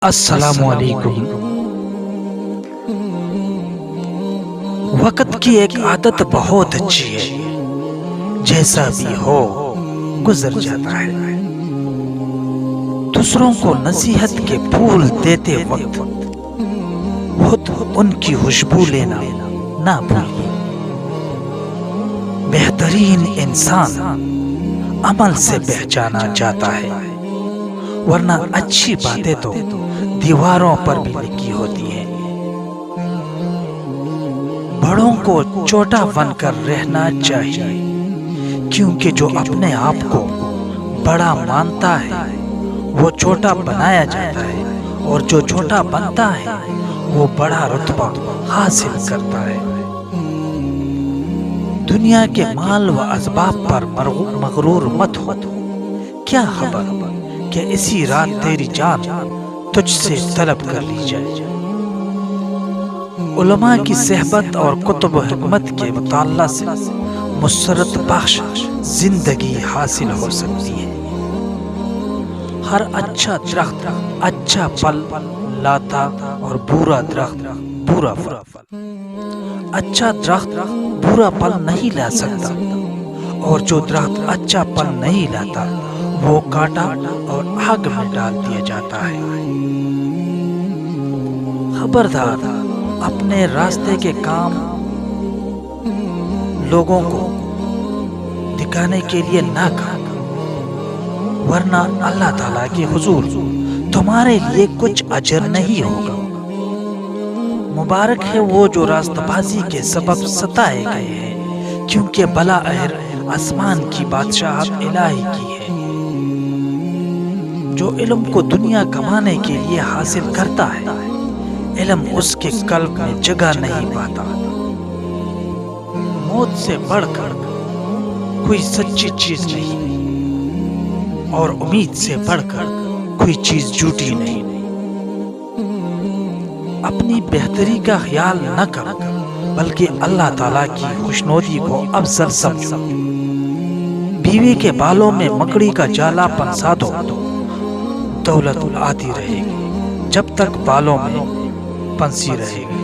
السلام علیکم۔ وقت کی ایک عادت بہت اچھی ہے، جیسا بھی ہو گزر جاتا ہے۔ دوسروں کو نصیحت کے پھول دیتے وقت خود ان کی خوشبو لینا نہ بھولیے۔ بہترین انسان عمل سے پہچانا جاتا ہے، ورنہ اچھی باتیں تو دیواروں پر بھی لکھی ہوتی ہیں۔ بڑوں کو چھوٹا بن کر رہنا چاہیے، کیونکہ جو اپنے آپ کو بڑا مانتا ہے وہ چھوٹا بنایا جاتا ہے، اور جو چھوٹا بنتا ہے وہ بڑا رتبہ حاصل کرتا ہے۔ دنیا کے مال و اسباب پر مغرور مت ہو۔ کیا خبر کہ اسی رات تیری جان تجھ سے طلب کر لی جائے۔ علماء کی صحبت اور کتب و حکمت کے مطالعہ سے مسرت بخش زندگی حاصل ہو سکتی ہے۔ ہر اچھا درخت اچھا پھل لاتا اور برا درخت برا پھل۔ اچھا درخت برا پھل نہیں لا سکتا، اور جو درخت اچھا پھل نہیں لاتا وہ کاٹا اور آگ میں ڈال دیا جاتا ہے۔ خبردار، اپنے راستے کے کام لوگوں کو دکھانے کے لیے نہ کرو، ورنہ اللہ تعالیٰ کے حضور تمہارے لیے کچھ اجر نہیں ہوگا۔ مبارک ہے وہ جو راستہ بازی کے سبب ستائے گئے ہیں، کیونکہ بلاء آسمان کی بادشاہت الہی کی ہے۔ جو علم کو دنیا کمانے کے لیے حاصل کرتا ہے، علم اس کے قلب میں جگہ نہیں پاتا۔ موت سے بڑھ کر کوئی سچی چیز نہیں، اور امید سے بڑھ کر کوئی چیز جھوٹی نہیں۔ اپنی بہتری کا خیال نہ کرو، بلکہ اللہ تعالیٰ کی خوشنودی کو افضل سمجھو۔ بیوی کے بالوں میں مکڑی کا جالا پنسا دو، دولت آتی رہے گی جب تک بالوں میں پنسی رہے گی۔